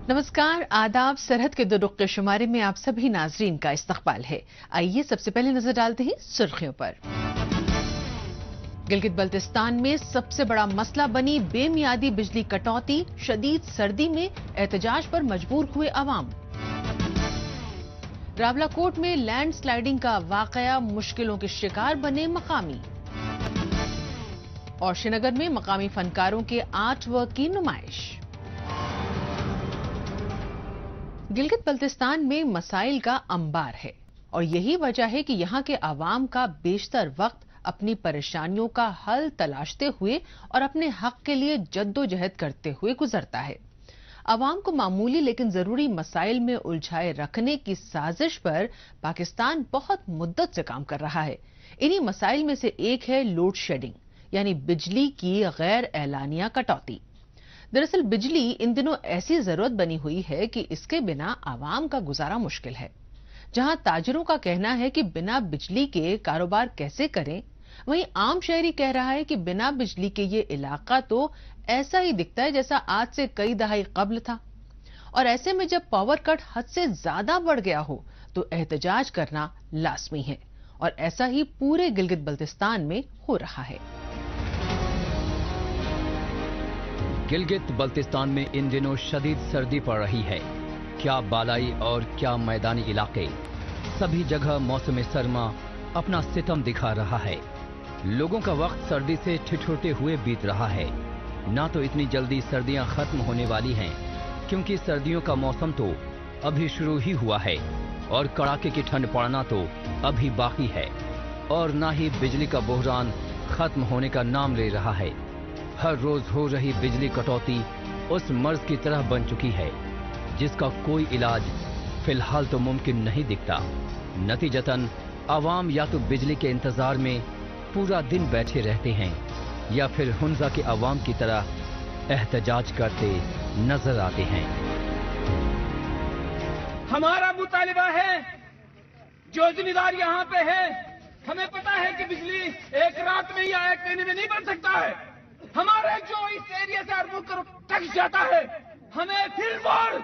नमस्कार, आदाब। सरहद के दो रुख के शुमारे में आप सभी नाजरीन का इस्तकबाल है। आइए सबसे पहले नजर डालते हैं सुर्खियों पर। गिलगित बल्तिस्तान में सबसे बड़ा मसला बनी बेमियादी बिजली कटौती। शदीद सर्दी में एहतजाज पर मजबूर हुए अवाम। रावलाकोट में लैंड स्लाइडिंग का वाकया, मुश्किलों के शिकार बने मकामी। और श्रीनगर में मकामी फनकारों के आर्ट वर्क की नुमाइश। गिलगित बल्तिस्तान में मसाइल का अंबार है और यही वजह है कि यहां के अवाम का बेशतर वक्त अपनी परेशानियों का हल तलाशते हुए और अपने हक के लिए जद्दोजहद करते हुए गुजरता है। अवाम को मामूली लेकिन जरूरी मसाइल में उलझाए रखने की साजिश पर पाकिस्तान बहुत मुद्दत से काम कर रहा है। इन्हीं मसाइल में से एक है लोड शेडिंग, यानी बिजली की गैर एलानिया कटौती। दरअसल बिजली इन दिनों ऐसी जरूरत बनी हुई है कि इसके बिना आवाम का गुजारा मुश्किल है। जहां ताजिरों का कहना है कि बिना बिजली के कारोबार कैसे करें, वहीं आम शहरी कह रहा है कि बिना बिजली के ये इलाका तो ऐसा ही दिखता है जैसा आज से कई दहाई कब्ल था। और ऐसे में जब पावर कट हद से ज्यादा बढ़ गया हो तो एहतजाज करना लाजमी है और ऐसा ही पूरे गिलगित बल्तिस्तान में हो रहा है। गिलगित बल्तिस्तान में इन दिनों शदीद सर्दी पड़ रही है। क्या बालाई और क्या मैदानी इलाके, सभी जगह मौसम सरमा अपना सितम दिखा रहा है। लोगों का वक्त सर्दी से ठिठुरते हुए बीत रहा है। ना तो इतनी जल्दी सर्दियां खत्म होने वाली हैं, क्योंकि सर्दियों का मौसम तो अभी शुरू ही हुआ है और कड़ाके की ठंड पड़ना तो अभी बाकी है। और ना ही बिजली का बहरान खत्म होने का नाम ले रहा है। हर रोज हो रही बिजली कटौती उस मर्ज की तरह बन चुकी है जिसका कोई इलाज फिलहाल तो मुमकिन नहीं दिखता। नतीजतन आवाम या तो बिजली के इंतजार में पूरा दिन बैठे रहते हैं या फिर हुंजा के अवाम की तरह एहतजाज करते नजर आते हैं। हमारा मुतालिबा है, जो जिम्मेदार यहाँ पे है, हमें पता है कि बिजली एक रात में या एक महीने में नहीं बन सकता है। हमारे जो इस एरिया से अरबुकर टच जाता है, हमें फिलहाल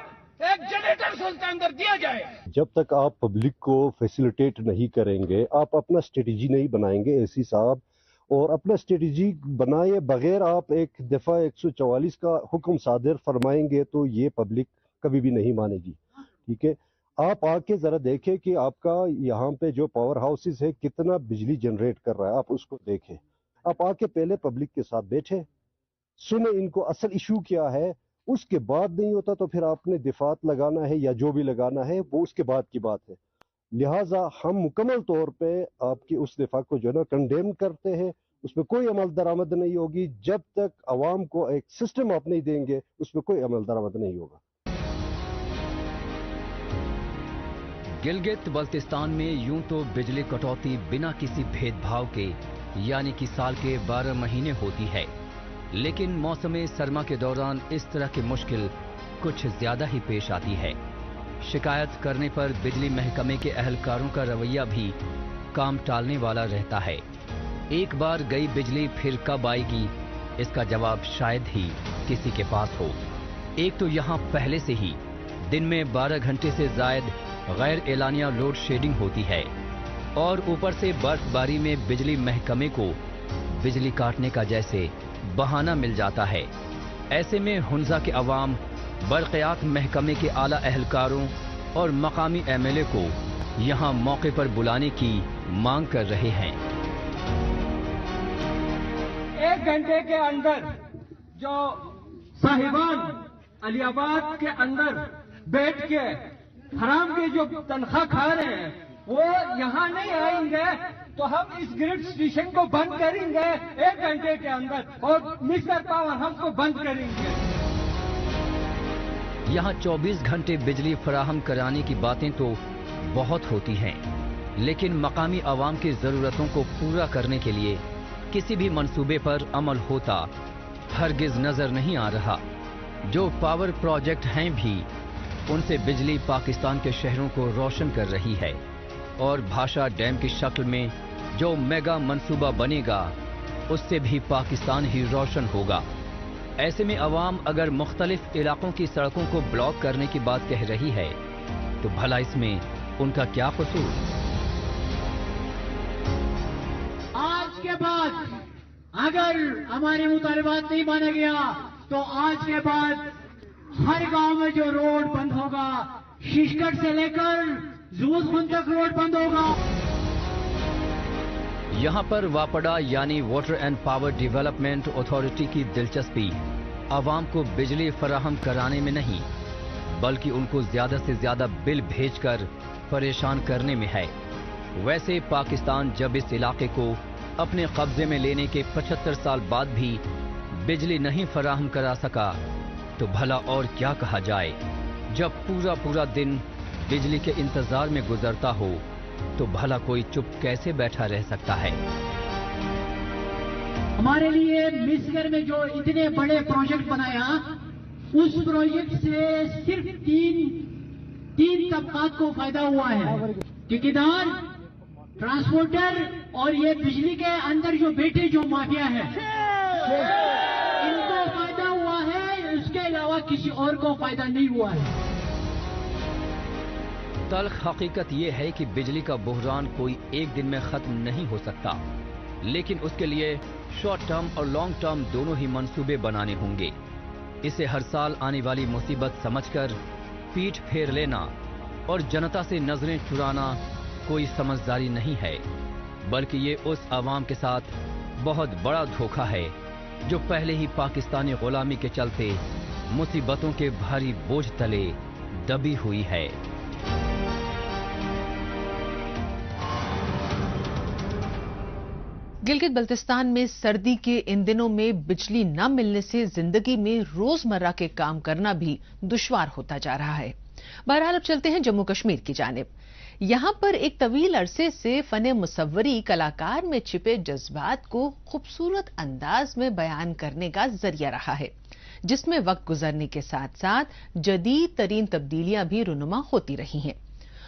एक जनरेटर उसके अंदर दिया जाए। जब तक आप पब्लिक को फैसिलिटेट नहीं करेंगे, आप अपना स्ट्रेटजी नहीं बनाएंगे एसी साहब, और अपना स्ट्रेटजी बनाए बगैर आप एक दफा 144 का हुक्म सादिर फरमाएंगे तो ये पब्लिक कभी भी नहीं मानेगी। ठीक है, आप आके जरा देखें कि आपका यहाँ पे जो पावर हाउसेस है कितना बिजली जनरेट कर रहा है, आप उसको देखें। आप आके पहले पब्लिक के साथ बैठे, सुने इनको असल इशू क्या है, उसके बाद नहीं होता तो फिर आपने दिफात लगाना है या जो भी लगाना है वो उसके बाद की बात है। लिहाजा हम मुकम्मल तौर पे आपकी उस दिफा को जो है ना कंडेम करते हैं, उसमें कोई अमल दरामद नहीं होगी जब तक आवाम को एक सिस्टम आप नहीं देंगे, उसमें कोई अमल दरामद नहीं होगा। गिलगित बल्तिस्तान में यूं तो बिजली कटौती बिना किसी भेदभाव के यानी कि साल के 12 महीने होती है, लेकिन मौसम सरमा के दौरान इस तरह की मुश्किल कुछ ज्यादा ही पेश आती है। शिकायत करने पर बिजली महकमे के अहलकारों का रवैया भी काम टालने वाला रहता है। एक बार गई बिजली फिर कब आएगी, इसका जवाब शायद ही किसी के पास हो। एक तो यहाँ पहले से ही दिन में 12 घंटे से जायद गैर एलानिया लोड शेडिंग होती है और ऊपर से बर्फबारी में बिजली महकमे को बिजली काटने का जैसे बहाना मिल जाता है। ऐसे में हुंजा के अवाम बरक़ियात महकमे के आला अहलकारों और मकामी एमएलए को यहां मौके पर बुलाने की मांग कर रहे हैं। 1 घंटे के अंदर जो साहिबान अलियाबाद के अंदर बैठ के हराम की जो तनख्वाह खा रहे हैं वो यहाँ नहीं आएंगे तो हम इस ग्रिड स्टेशन को बंद करेंगे 1 घंटे के अंदर, और मिस्टर पावर हमको बंद करेंगे। यहाँ 24 घंटे बिजली फराहम कराने की बातें तो बहुत होती हैं, लेकिन मकामी आवाम की जरूरतों को पूरा करने के लिए किसी भी मंसूबे पर अमल होता हरगिज नजर नहीं आ रहा। जो पावर प्रोजेक्ट हैं भी, उनसे बिजली पाकिस्तान के शहरों को रोशन कर रही है और भाषा डैम की शक्ल में जो मेगा मंसूबा बनेगा उससे भी पाकिस्तान ही रोशन होगा। ایسے میں عوام اگر مختلف علاقوں کی سڑکوں کو بلاک کرنے کی بات کہہ رہی ہے تو بھلا اس میں ان کا کیا قصور؟ آج کے بعد اگر ہمارے مطالبات نہیں مانا گیا تو آج کے بعد ہر گاؤں میں جو روڈ بند ہوگا، ششکٹ سے لے کر زوزخن تک روڈ بند ہوگا۔ یہاں پر واپڈا یعنی water and power development authority کی دلچسپی عوام کو بجلی فراہم کرانے میں نہیں بلکہ ان کو زیادہ سے زیادہ بل بھیج کر پریشان کرنے میں ہے۔ ویسے پاکستان جب اس علاقے کو اپنے قبضے میں لینے کے 75 سال بعد بھی بجلی نہیں فراہم کرا سکا تو بھلا اور کیا کہا جائے؟ جب پورا دن بجلی کے انتظار میں گزرتا ہو تو بھلا کوئی چپ کیسے بیٹھا رہ سکتا ہے؟ ہمارے لیے مصر میں جو اتنے بڑے پروجیکٹ بنایا، اس پروجیکٹ سے صرف تین طبقات کو فائدہ ہوا ہے، ٹھیکیدار، ٹرانسپورٹر اور یہ بجلی کے اندر جو بیٹھے جو مافیا ہے، ان کو فائدہ ہوا ہے، اس کے علاوہ کسی اور کو فائدہ نہیں ہوا ہے۔ تلخ حقیقت یہ ہے کہ بجلی کا بحران کوئی ایک دن میں ختم نہیں ہو سکتا، لیکن اس کے لیے شارٹ ٹرم اور لانگ ٹرم دونوں ہی منصوبے بنانے ہوں گے۔ اسے ہر سال آنے والی مصیبت سمجھ کر پیٹھ پھیر لینا اور جنتا سے نظریں چرانا کوئی سمجھداری نہیں ہے، بلکہ یہ اس عوام کے ساتھ بہت بڑا دھوکہ ہے جو پہلے ہی پاکستانی غلامی کے چلتے مصیبتوں کے بھاری بوجھ تلے دبی ہوئی ہے۔ گلگت بلتستان میں سردی کے ان دنوں میں بجلی نہ ملنے سے زندگی میں روزمرہ کے کام کرنا بھی دشوار ہوتا جا رہا ہے۔ بہرحال اب چلتے ہیں جموں کشمیر کی جانب۔ یہاں پر ایک طویل عرصے سے فن مصوری کلاکار میں چھپے جذبات کو خوبصورت انداز میں بیان کرنے کا ذریعہ رہا ہے، جس میں وقت گزرنے کے ساتھ ساتھ جدید ترین تبدیلیاں بھی رونما ہوتی رہی ہیں۔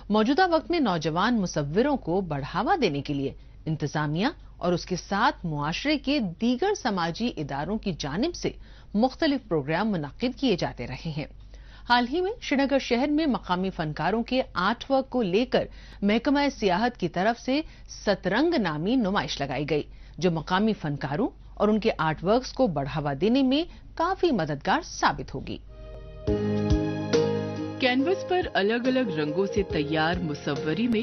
موجودہ وقت میں نوجوان مصوروں کو بڑھاوا دینے کے لیے انتظامیہ اور اس کے ساتھ معاشرے کے دیگر سماجی اداروں کی جانب سے مختلف پروگرام منعقد کیے جاتے رہے ہیں۔ حال ہی میں شری نگر شہر میں مقامی فنکاروں کے آرٹ ورک کو لے کر محکمہ سیاحت کی طرف سے سترنگ نامی نمائش لگائی گئی، جو مقامی فنکاروں اور ان کے آرٹ ورکس کو بڑھاوا دینے میں کافی مددگار ثابت ہوگی۔ کینوس پر الگ الگ رنگوں سے تیار مصوری میں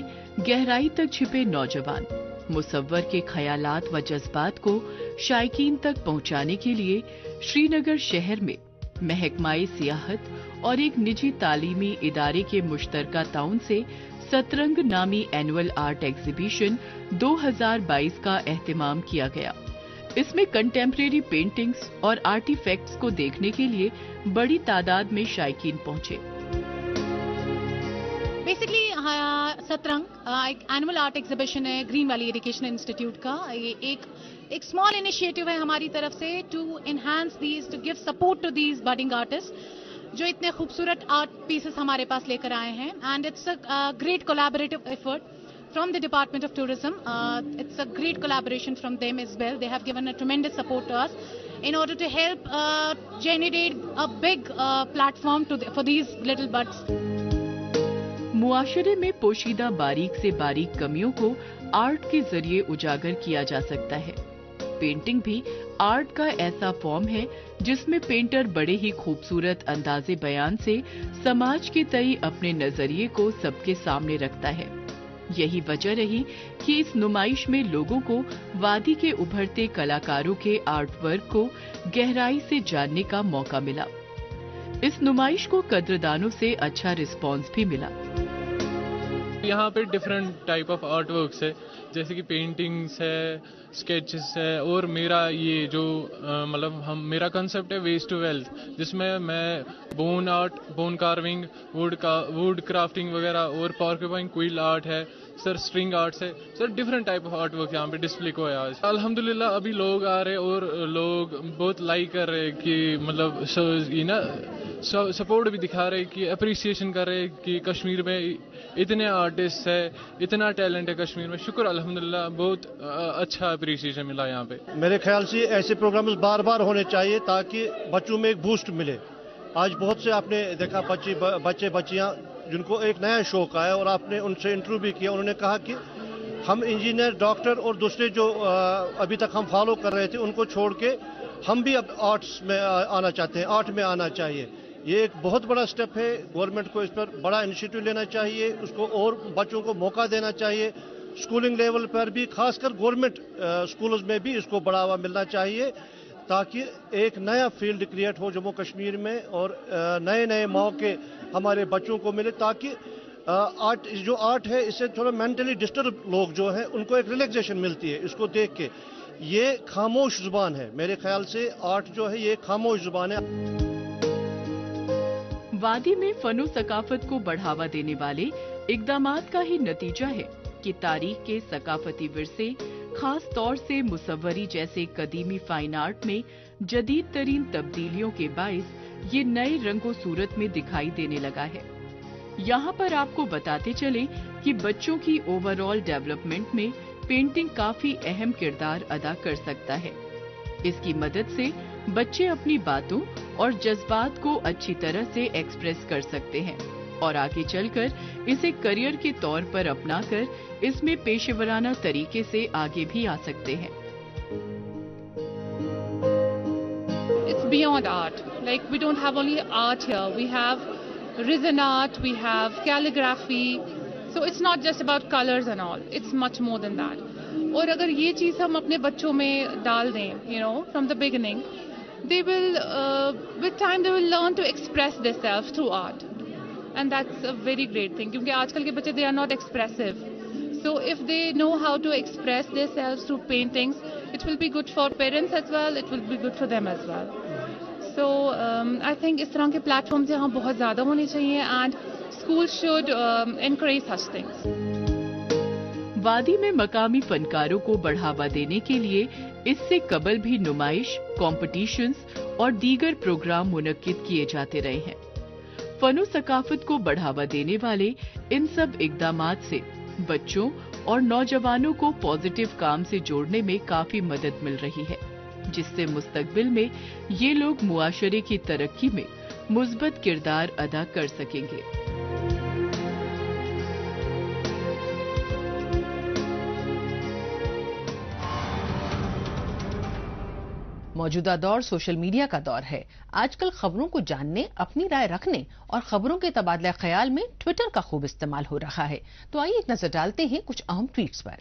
گہرائی تک چھپے نوجوان مصور کے خیالات و جذبات کو شائقین تک پہنچانے کے لیے شری نگر شہر میں محکمہ سیاحت اور ایک نجی تعلیمی ادارے کے مشترکہ تعاون سے سترنگ نامی اینول آرٹ ایگزیبیشن 2022 کا اہتمام کیا گیا۔ اس میں کنٹمپریری پینٹنگز اور آرٹی فیکٹس کو دیکھنے کے لیے بڑی تعداد میں شائقین پہنچے۔ بیسکلی سترنگ ایک اینول آرٹ ایگزیبیشن ہے گرین ویلی ایجوکیشن انسٹیٹیوٹ کا۔ یہ ایک اسمال انیشیٹو ہے ہماری طرف سے to enhance these, to give support to these budding artist جو اتنے خوبصورت آرٹ پیسز ہمارے پاس لے کر آئے ہیں، and it's a great collaborative effort from the Department of Tourism. It's a great collaboration from them as well. They have given a tremendous support to us in order to help generate a big platform for these little buds. معاشرے میں پوشیدہ باریک سے باریک کمیوں کو art کے ذریعے اجاگر کیا جا سکتا ہے۔ پینٹنگ بھی آرٹ کا ایسا فارم ہے جس میں پینٹر بڑے ہی خوبصورت انداز بیان سے سماج کے تئیں اپنے نظریے کو سب کے سامنے رکھتا ہے۔ یہی وجہ رہی کہ اس نمائش میں لوگوں کو وادی کے ابھرتے کلاکاروں کے آرٹ ورک کو گہرائی سے جاننے کا موقع ملا۔ اس نمائش کو قدردانوں سے اچھا رسپانس بھی ملا۔ یہاں پہ different type of art works ہے، جیسے کہ پینٹنگس ہے، اسکیچز ہے، اور میرا یہ جو میرا کنسیپٹ ہے ویسٹ ٹو ویلتھ، جس میں bone art, bone carving, wood crafting وغیرہ، اور پارکوپائن کوئل آرٹ ہے سر، اسٹرنگ آرٹس ہے sir, different type of art work یہاں پہ ڈسپلے کو ہے آج۔ الحمدللہ ابھی لوگ آ رہے اور لوگ بہت لائک کر رہے کہ یہ نا سپورٹ بھی دکھا رہے کہ اپریسیشن کر رہے کہ کشمیر میں اتنے آرٹ आर्टिस्ट है, इतना टैलेंट है कश्मीर में। शुक्र अल्हम्दुलिल्लाह, बहुत अच्छा अप्रिसिएशन मिला यहाँ पे। मेरे ख्याल से ऐसे प्रोग्राम्स बार बार होने चाहिए ताकि बच्चों में एक बूस्ट मिले। आज बहुत से आपने देखा बच्चे बच्चियाँ जिनको एक नया शौक आया और आपने उनसे इंटरव्यू भी किया, उन्होंने कहा कि हम इंजीनियर, डॉक्टर और दूसरे जो अभी तक हम फॉलो कर रहे थे उनको छोड़ के हम भी अब आर्ट्स में आना चाहते हैं, आर्ट में आना चाहिए। ये एक बहुत बड़ा स्टेप है, गवर्नमेंट को इस पर बड़ा इनिशिएटिव लेना चाहिए, उसको और बच्चों को मौका देना चाहिए। स्कूलिंग लेवल पर भी, खासकर गवर्नमेंट स्कूल्स में भी इसको बढ़ावा मिलना चाहिए ताकि एक नया फील्ड क्रिएट हो जम्मू कश्मीर में और नए नए मौके हमारे बच्चों को मिले, ताकि आर्ट है इससे थोड़ा मेंटली डिस्टर्ब लोग जो हैं उनको एक रिलैक्सेशन मिलती है इसको देख के। ये खामोश जुबान है, मेरे ख्याल से आर्ट जो है ये खामोश जुबान है। वादी में फनो सकाफत को बढ़ावा देने वाले इकदामात का ही नतीजा है कि तारीख के सकाफती विरसे, खास तौर से मुसव्वरी जैसे कदीमी फाइन आर्ट में जदीद तरीन तब्दीलियों के बाइस ये नए रंगो सूरत में दिखाई देने लगा है। यहाँ पर आपको बताते चले कि बच्चों की ओवरऑल डेवलपमेंट में पेंटिंग काफी अहम किरदार अदा कर सकता है। इसकी मदद से बच्चे अपनी बातों और जज्बात को अच्छी तरह से एक्सप्रेस कर सकते हैं और आगे चलकर इसे करियर के तौर पर अपनाकर इसमें पेशेवराना तरीके से आगे भी आ सकते हैं। It's beyond art. Like we don't have only art here. We have risen art, we have calligraphy. So it's not just about colors and all. It's much more than that. और अगर ये चीज़ हम अपने बच्चों में डाल दें, you know, from the beginning, they will, with time, they will learn to express themselves through art, and that's a very great thing. क्योंकि आजकल के बच्चे they are not expressive, so if they know how to express themselves through paintings, it will be good for parents as well. It will be good for them as well. So I think इस तरह के platforms यहाँ बहुत ज़्यादा होने चाहिए, and schools should encourage such things. वादी में मकामी फनकारों को बढ़ावा देने के लिए इससे कबल भी नुमाइश, कॉम्पिटिशन्स और दीगर प्रोग्राम मुनक्किद किए जाते रहे हैं। फनो सकाफत को बढ़ावा देने वाले इन सब इकदामात से बच्चों और नौजवानों को पॉजिटिव काम से जोड़ने में काफी मदद मिल रही है, जिससे मुस्तकबिल में ये लोग मुआशरे की तरक्की में मुस्बत किरदार अदा कर सकेंगे। मौजूदा दौर सोशल मीडिया का दौर है। आजकल खबरों को जानने, अपनी राय रखने और खबरों के तबादला ख्याल में ट्विटर का खूब इस्तेमाल हो रहा है। तो आइए एक नजर डालते हैं कुछ अहम ट्वीट्स पर।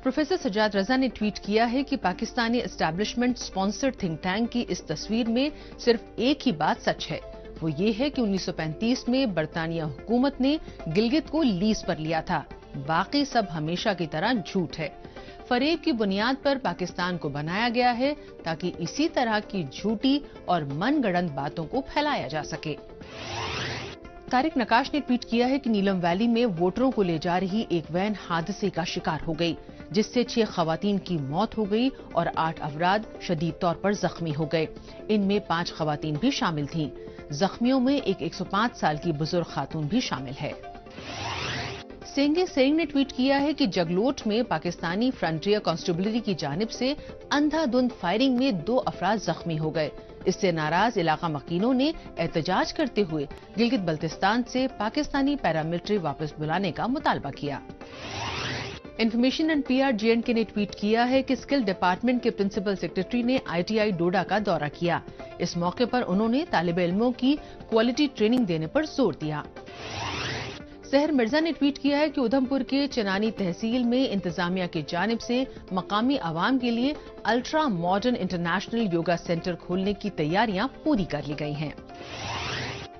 प्रोफेसर सज्जाद रजा ने ट्वीट किया है कि Pakistani establishment sponsored think tank की इस तस्वीर में सिर्फ एक ही बात सच है, वो ये है कि 1935 में बरतानिया हुकूमत ने गिलगित को लीज पर लिया था। बाकी सब हमेशा की तरह झूठ है। फरेब की बुनियाद पर पाकिस्तान को बनाया गया है ताकि इसी तरह की झूठी और मनगढ़ंत बातों को फैलाया जा सके। तारिक नकाश ने ट्वीट किया है कि नीलम वैली में वोटरों को ले जा रही एक वैन हादसे का शिकार हो गई, जिससे 6 खवातीन की मौत हो गई और 8 अफराद शदीद तौर पर जख्मी हो गए। इनमें 5 खवातीन भी शामिल थीं। जख्मियों में एक 105 साल की बुजुर्ग खातून भी शामिल है। सेंगे सेंग ने ट्वीट किया है कि जगलोट में पाकिस्तानी फ्रंटियर कांस्टेबलरी की जानिब से अंधाधुंध फायरिंग में 2 अफराद जख्मी हो गए। इससे नाराज इलाका मकीनों ने एहतजाज करते हुए गिलगित बल्तिस्तान से पाकिस्तानी पैरामिलिट्री वापस बुलाने का मुतालबा किया। इंफॉर्मेशन एंड पीआर जेएंडके ने ट्वीट किया है कि स्किल डिपार्टमेंट के प्रिंसिपल सेक्रेटरी ने आईटीआई डोडा का दौरा किया। इस मौके पर उन्होंने तालिब इल्मों की क्वालिटी ट्रेनिंग देने पर जोर दिया। सहर मिर्जा ने ट्वीट किया है कि उधमपुर के चनानी तहसील में इंतजामिया की जानिब से मकामी आवाम के लिए ultra modern international yoga centre खोलने की तैयारियां पूरी कर ली गई हैं।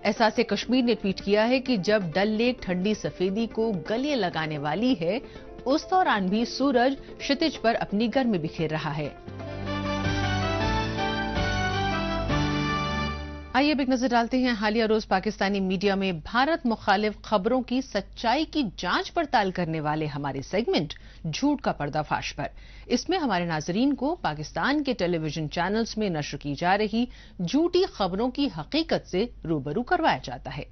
एहसास कश्मीर ने ट्वीट किया है कि जब डल लेक ठंडी सफेदी को गले लगाने वाली है, उस दौरान भी सूरज क्षितिज पर अपनी गर्मी बिखेर रहा है। आइए अब एक नजर डालते हैं हालिया रोज पाकिस्तानी मीडिया में भारत मुखालिफ खबरों की सच्चाई की जांच पड़ताल करने वाले हमारे सेगमेंट झूठ का पर्दाफाश पर। इसमें हमारे नाजरीन को पाकिस्तान के टेलीविजन चैनल्स में नश्र की जा रही झूठी खबरों की हकीकत से रूबरू करवाया जाता है।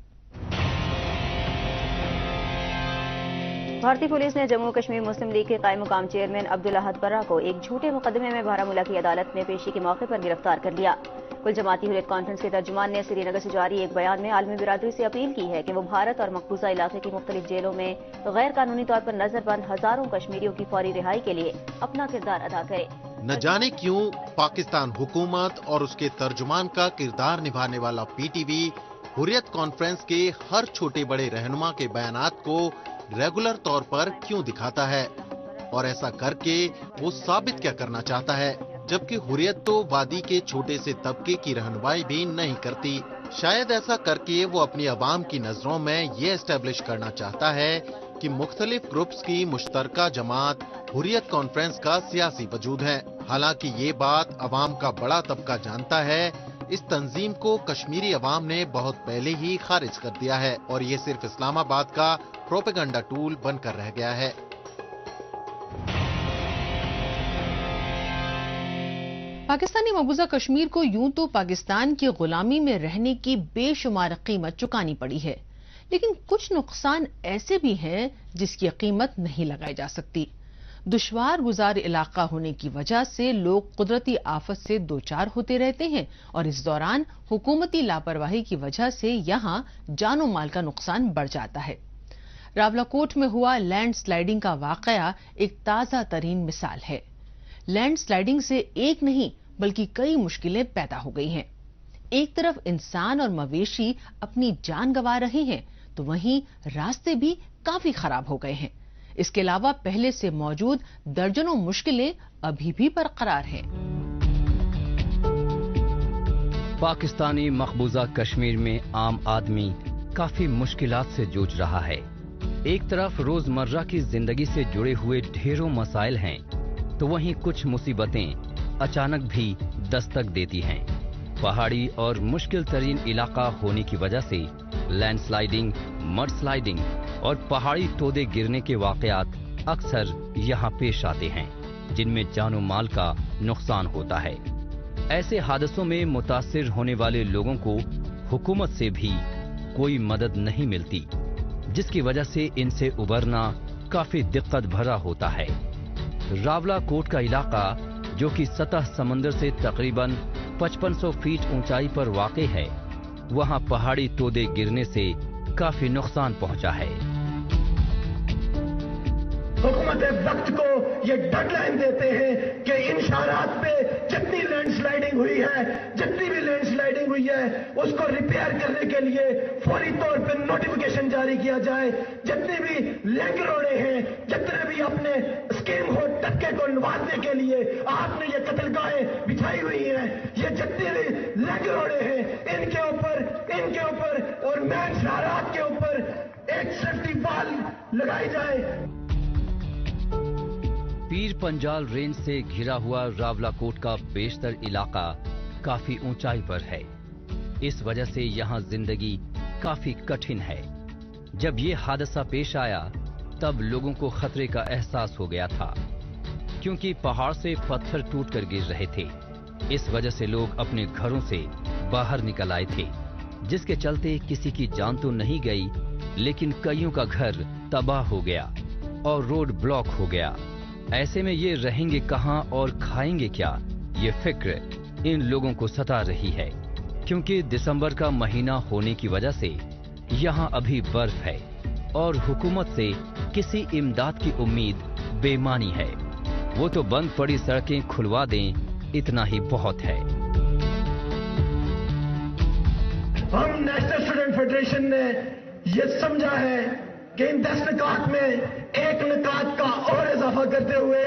भारतीय पुलिस ने जम्मू कश्मीर मुस्लिम लीग के कायम मुकाम चेयरमैन अब्दुल अहद पर्रा को एक झूठे मुकदमे में बारामूला की अदालत में पेशी के मौके पर गिरफ्तार कर लिया। कुल जमाती हुर्रियत कॉन्फ्रेंस के तर्जुमान ने श्रीनगर से जारी एक बयान में आलमी बिरादरी से अपील की है कि वो भारत और मकबूजा इलाके की मुख्तलिफ जेलों में गैर कानूनी तौर पर नजरबंद हजारों कश्मीरियों की फौरी रिहाई के लिए अपना किरदार अदा करे। न जाने क्यों पाकिस्तान हुकूमत और उसके तर्जुमान का किरदार निभाने वाला पीटीवी हुर्रियत कॉन्फ्रेंस के हर छोटे बड़े रहनुमा के बयानात को रेगुलर तौर पर क्यों दिखाता है, और ऐसा करके वो साबित क्या करना चाहता है, जबकि हुर्रियत तो वादी के छोटे से तबके की रहनुमाई भी नहीं करती। शायद ऐसा करके वो अपनी आवाम की नजरों में ये एस्टेब्लिश करना चाहता है कि मुख्तलिफ ग्रुप्स की मुश्तरका जमात हुर्रियत कॉन्फ्रेंस का सियासी वजूद है। हालांकि ये बात अवाम का बड़ा तबका जानता है। इस तंजीम को कश्मीरी अवाम ने बहुत पहले ही खारिज कर दिया है और ये सिर्फ इस्लामाबाद का प्रोपेगेंडा टूल बनकर रह गया है। पाकिस्तानी मकबूजा कश्मीर को यूं तो पाकिस्तान की गुलामी में रहने की बेशुमार कीमत चुकानी पड़ी है, लेकिन कुछ नुकसान ऐसे भी हैं जिसकी कीमत नहीं लगाई जा सकती। दुश्वार गुजार इलाका होने की वजह से लोग कुदरती आफत से दो चार होते रहते हैं और इस दौरान हुकूमती लापरवाही की वजह से यहां जानो माल का नुकसान बढ़ जाता है। रावलाकोट में हुआ लैंड स्लाइडिंग का वाकया एक ताजा तरीन मिसाल है। लैंड स्लाइडिंग से एक नहीं बल्कि कई मुश्किलें पैदा हो गई हैं। एक तरफ इंसान और मवेशी अपनी जान गंवा रहे हैं तो वहीं रास्ते भी काफी खराब हो गए हैं। इसके अलावा पहले से मौजूद दर्जनों मुश्किलें अभी भी बरकरार हैं। पाकिस्तानी मकबूजा कश्मीर में आम आदमी काफी मुश्किलात से जूझ रहा है। एक तरफ रोजमर्रा की जिंदगी से जुड़े हुए ढेरों मसाइल हैं, तो वहीं कुछ मुसीबतें अचानक भी दस्तक देती हैं। पहाड़ी और मुश्किल तरीन इलाका होने की वजह से लैंडस्लाइडिंग, मड स्लाइडिंग और पहाड़ी तोदे गिरने के वाकयात अक्सर यहाँ पेश आते हैं, जिनमें जानो माल का नुकसान होता है। ऐसे हादसों में मुतासिर होने वाले लोगों को हुकूमत से भी कोई मदद नहीं मिलती, जिसकी वजह से इनसे उबरना काफी दिक्कत भरा होता है। रावलाकोट का इलाका, जो कि सतह समंदर से तकरीबन 5500 फीट ऊंचाई पर वाक़ है, वहां पहाड़ी तोदे गिरने से काफी नुकसान पहुंचा है। हुकूमत वक्त को ये डेडलाइन देते हैं कि इन शहरात पे जितनी लैंडस्लाइडिंग हुई है, जितनी भी लैंडस्लाइडिंग हुई है, उसको रिपेयर करने के लिए फौरी तौर पे नोटिफिकेशन जारी किया जाए। जितने भी लिंक रोड़े हैं, जितने भी अपने स्कीम हो टक्के को नवाजने के लिए आपने ये कत्लगाहें बिछाई हुई हैं, ये जितने भी लिंक रोड़े हैं, इनके ऊपर और मेन शहरात के ऊपर एक सेफ्टी वाल लगाई जाए। पीर पंजाल रेंज से घिरा हुआ रावलाकोट का बेशतर इलाका काफी ऊंचाई पर है। इस वजह से यहाँ जिंदगी काफी कठिन है। जब ये हादसा पेश आया तब लोगों को खतरे का एहसास हो गया था, क्योंकि पहाड़ से पत्थर टूटकर गिर रहे थे। इस वजह से लोग अपने घरों से बाहर निकल आए थे, जिसके चलते किसी की जान तो नहीं गई, लेकिन कईयों का घर तबाह हो गया और रोड ब्लॉक हो गया। ऐसे में ये रहेंगे कहां और खाएंगे क्या, ये फिक्र इन लोगों को सता रही है, क्योंकि दिसंबर का महीना होने की वजह से यहाँ अभी बर्फ है और हुकूमत से किसी इमदाद की उम्मीद बेमानी है। वो तो बंद पड़ी सड़कें खुलवा दें, इतना ही बहुत है। हम नेशनल स्टूडेंट फेडरेशन ने ये समझा है कि इन 10 निकात में एक निकात का और इजाफा करते हुए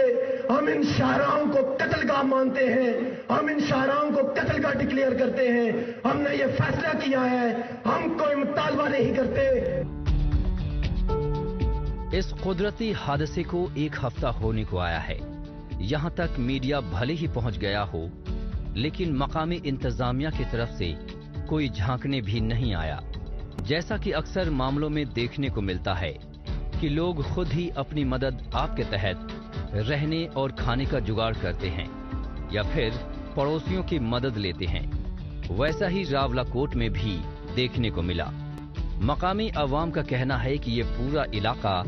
हम इन शाहराओं को कत्लगाह मानते हैं, हम इन शाहराओं को कत्लगाह डिक्लेयर करते हैं। हमने ये फैसला किया है, हम कोई मुतालबा नहीं करते। इस कुदरती हादसे को एक हफ्ता होने को आया है। यहाँ तक मीडिया भले ही पहुँच गया हो, लेकिन मकामी इंतजामिया की तरफ से कोई झांकने भी नहीं आया। जैसा कि अक्सर मामलों में देखने को मिलता है कि लोग खुद ही अपनी मदद आपके तहत रहने और खाने का जुगाड़ करते हैं या फिर पड़ोसियों की मदद लेते हैं। वैसा ही रावलाकोट में भी देखने को मिला। मकामी अवाम का कहना है कि ये पूरा इलाका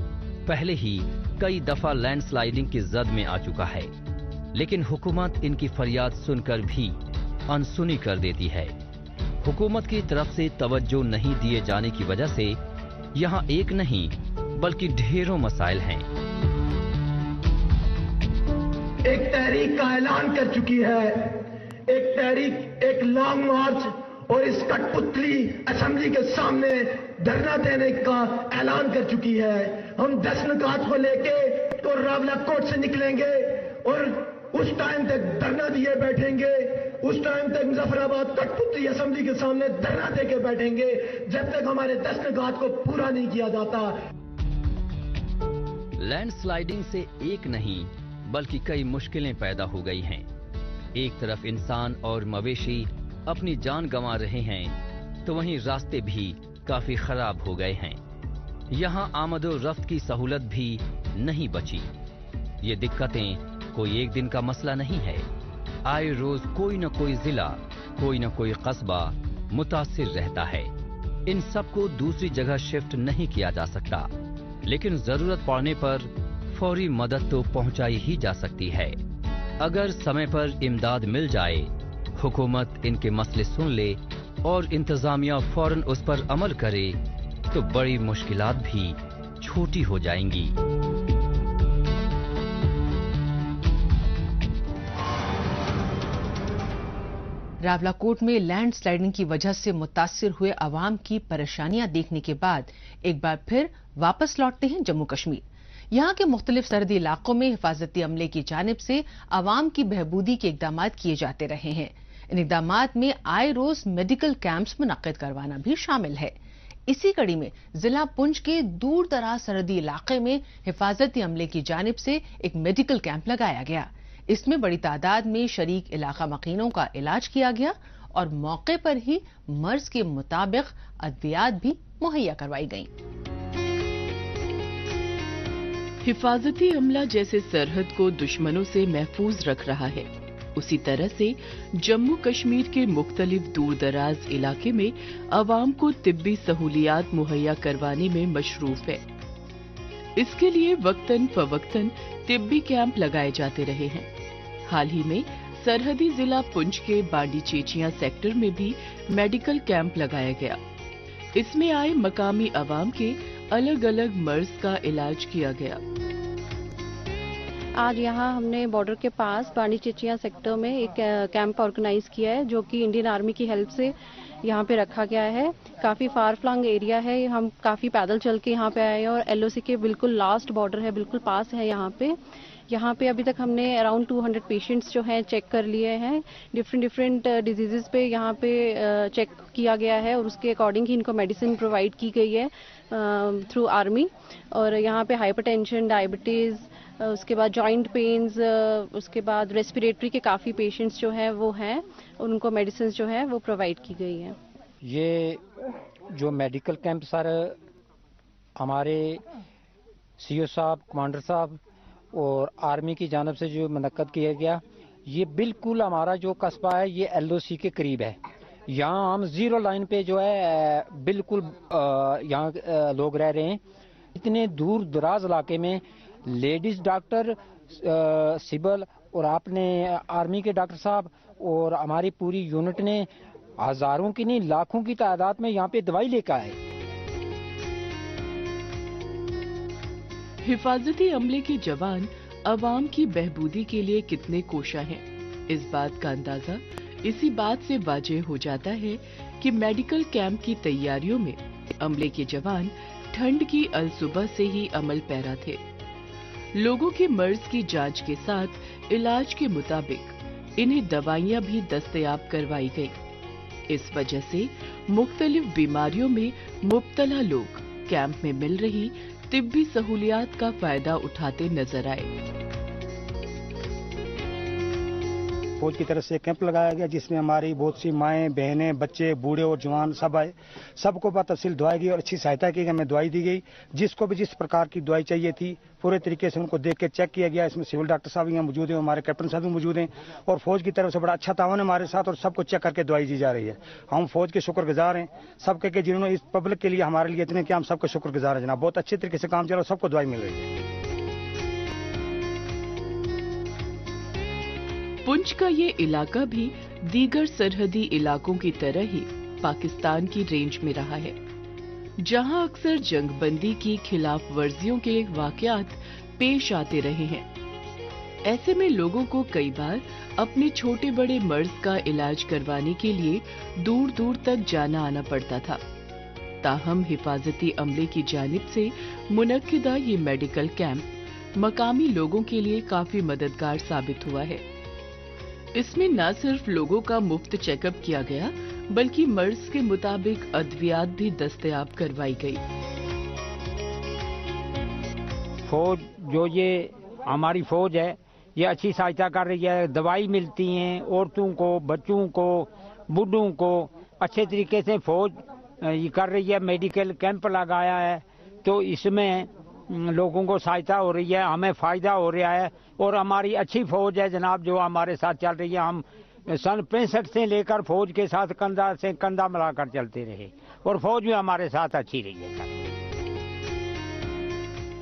पहले ही कई दफा लैंडस्लाइडिंग की जद में आ चुका है, लेकिन हुकूमत इनकी फरियाद सुनकर भी अनसुनी कर देती है। हुकूमत की तरफ से तवज्जो नहीं दिए जाने की वजह से यहाँ एक नहीं बल्कि ढेरों मसाइल हैं। एक तहरीक का ऐलान कर चुकी है, एक तहरीक एक लॉन्ग मार्च और इस कठपुतली असेंबली के सामने धरना देने का ऐलान कर चुकी है। हम 10 निकात को लेके तो रावलाकोट से निकलेंगे और उस टाइम तक धरना दिए बैठेंगे, उस टाइम तक मुजफ्फराबाद कठपुतली असेंबली के सामने धरना दे के बैठेंगे जब तक हमारे 10 निकात को पूरा नहीं किया जाता। लैंडस्लाइडिंग से एक नहीं बल्कि कई मुश्किलें पैदा हो गई हैं। एक तरफ इंसान और मवेशी अपनी जान गंवा रहे हैं तो वहीं रास्ते भी काफी खराब हो गए हैं। यहाँ आमदो रफ्त की सहूलत भी नहीं बची। ये दिक्कतें कोई एक दिन का मसला नहीं है। आए रोज कोई न कोई जिला, कोई न कोई कस्बा मुतासिर रहता है। इन सबको दूसरी जगह शिफ्ट नहीं किया जा सकता, लेकिन जरूरत पड़ने पर फौरी मदद तो पहुंचाई ही जा सकती है। अगर समय पर इमदाद मिल जाए, हुकूमत इनके मसले सुन ले और इंतजामिया फौरन उस पर अमल करे तो बड़ी मुश्किलात भी छोटी हो जाएंगी। रावलाकोट में लैंडस्लाइडिंग की वजह से मुतासिर हुए अवाम की परेशानियां देखने के बाद एक बार फिर वापस लौटते हैं जम्मू कश्मीर। यहाँ के मुख्तलिफ सरहदी इलाकों में हिफाजती अमले की जानिब से अवाम की बहबूदी के इकदाम किए जाते रहे हैं। इन इकदामात में आए रोज मेडिकल कैंप्स मुनक्किद करवाना भी शामिल है। इसी कड़ी में जिला पुंछ के दूर दराज सरहदी इलाके में हिफाजती अमले की जानिब से एक मेडिकल कैंप लगाया गया। इसमें बड़ी तादाद में शरीक इलाका मकीनों का इलाज किया गया और मौके पर ही मर्ज के मुताबिक अद्वियात भी मुहैया करवाई गईं। हिफाजती अमला जैसे सरहद को दुश्मनों से महफूज रख रहा है, उसी तरह से जम्मू कश्मीर के मुख्तलिफ दूर दराज इलाके में अवाम को तिब्बी सहूलियात मुहैया करवाने में मशरूफ है। इसके लिए वक्तन फवक्तन तिब्बी कैंप लगाए जाते रहे हैं। हाल ही में सरहदी जिला पुंछ के बांडी चेचिया सेक्टर में भी मेडिकल कैंप लगाया गया। इसमें आए मकामी अवाम के अलग अलग मर्ज का इलाज किया गया। आज यहाँ हमने बॉर्डर के पास बांडी चेचिया सेक्टर में एक कैंप ऑर्गेनाइज किया है, जो कि इंडियन आर्मी की हेल्प से यहाँ पे रखा गया है। काफी फार फ्लंग एरिया है, हम काफी पैदल चल के यहाँ पे आए हैं और एलओसी के बिल्कुल लास्ट बॉर्डर है, बिल्कुल पास है यहाँ पे। यहाँ पे अभी तक हमने अराउंड 200 पेशेंट्स जो हैं चेक कर लिए हैं। डिफरेंट डिजीजेस पे यहाँ पे चेक किया गया है और उसके अकॉर्डिंग ही इनको मेडिसिन प्रोवाइड की गई है थ्रू आर्मी। और यहाँ पे हाइपरटेंशन, डायबिटीज, उसके बाद जॉइंट पेन्स, उसके बाद रेस्पिरेटरी के काफ़ी पेशेंट्स जो हैं वो हैं, उनको मेडिसिन जो है वो प्रोवाइड की गई है। ये जो मेडिकल कैंप सर हमारे सीओ साहब, कमांडर साहब और आर्मी की जानब से जो मुनक्कद किया गया, ये बिल्कुल हमारा जो कस्बा है ये एलओसी के करीब है। यहाँ हम जीरो लाइन पे जो है बिल्कुल यहाँ लोग रह रहे हैं। इतने दूर दराज इलाके में लेडीज डॉक्टर, सिविल और आपने आर्मी के डॉक्टर साहब और हमारी पूरी यूनिट ने हजारों की नहीं लाखों की तादाद में यहाँ पे दवाई लेकर आए। हिफाजती अमले के जवान अवाम की बहबूदी के लिए कितने कोशा हैं, इस बात का अंदाजा इसी बात से वाज़ेह हो जाता है कि मेडिकल कैंप की तैयारियों में अमले के जवान ठंड की अलसुबह से ही अमल पैरा थे। लोगों के मर्ज की जांच के साथ इलाज के मुताबिक इन्हें दवाइयां भी दस्तयाब करवाई गई। इस वजह से मुख्तलिफ बीमारियों में मुब्तला लोग कैंप में मिल रही तिब्बी सहूलियात का फायदा उठाते नजर आए। फौज की तरफ से कैंप लगाया गया जिसमें हमारी बहुत सी माएँ बहनें बच्चे बूढ़े और जवान सब आए। सबको तफसील दवाई गई और अच्छी सहायता की गई, हमें दवाई दी गई। जिसको भी जिस प्रकार की दवाई चाहिए थी पूरे तरीके से उनको देख के चेक किया गया। इसमें सिविल डॉक्टर साहब यहाँ मौजूद हैं, हमारे कैप्टन साहब भी मौजूद हैं और फौज की तरफ से बड़ा अच्छा तावन है हमारे साथ और सबको चेक करके दवाई दी जा रही है। हम फौज के शुक्रगुजार हैं सबके के जिन्होंने इस पब्लिक के लिए हमारे लिए इतने किया, हम सबके शुक्रगुजार हैं जनाब। बहुत अच्छे तरीके से काम चल रहा है, सबको दवाई मिल रही है। पुंछ का ये इलाका भी दीगर सरहदी इलाकों की तरह ही पाकिस्तान की रेंज में रहा है, जहां अक्सर जंगबंदी की खिलाफ वर्जियों के वाकयात पेश आते रहे हैं। ऐसे में लोगों को कई बार अपने छोटे बड़े मर्ज का इलाज करवाने के लिए दूर दूर तक जाना आना पड़ता था। ताहम हिफाजती अमले की जानिब से मुनक्किदा ये मेडिकल कैंप मकामी लोगों के लिए काफी मददगार साबित हुआ है। इसमें न सिर्फ लोगों का मुफ्त चेकअप किया गया बल्कि मर्ज के मुताबिक अद्वियात भी दस्तयाब करवाई गई। फौज जो ये हमारी फौज है ये अच्छी सहायता कर रही है, दवाई मिलती है औरतों को, बच्चों को, बूढ़ों को अच्छे तरीके से फौज ये कर रही है। मेडिकल कैंप लगाया है तो इसमें लोगों को सहायता हो रही है, हमें फायदा हो रहा है और हमारी अच्छी फौज है जनाब जो हमारे साथ चल रही है। हम सन 65 से लेकर फौज के साथ कंधा से कंधा मिलाकर चलते रहे और फौज भी हमारे साथ अच्छी रही है।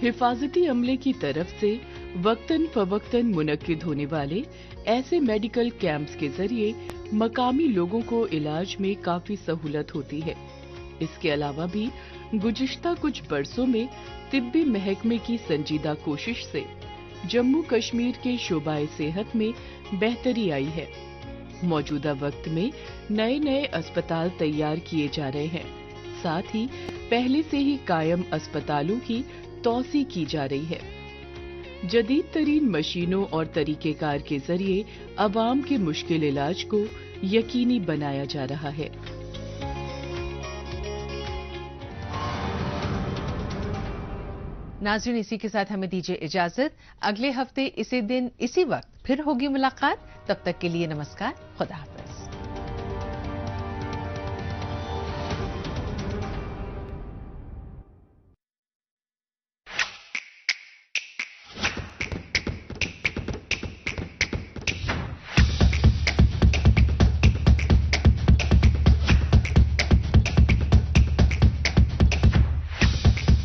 हिफाजती अमले की तरफ से वक्तन फवक्तन मुनक्किद होने वाले ऐसे मेडिकल कैंप्स के जरिए मकामी लोगों को इलाज में काफी सहूलत होती है। इसके अलावा भी गुज़िश्ता कुछ बरसों में तिब्बी महकमे की संजीदा कोशिश से जम्मू कश्मीर के शोबाए सेहत में बेहतरी आई है। मौजूदा वक्त में नए नए अस्पताल तैयार किए जा रहे हैं, साथ ही पहले से ही कायम अस्पतालों की तौसी की जा रही है। जदीद तरीन मशीनों और तरीकेकार के जरिए अवाम के मुश्किल इलाज को यकीनी बनाया जा रहा है। नाज़रीन, इसी के साथ हमें दीजिए इजाजत। अगले हफ्ते इसी दिन इसी वक्त फिर होगी मुलाकात। तब तक के लिए नमस्कार, खुदा हाफ़िज़।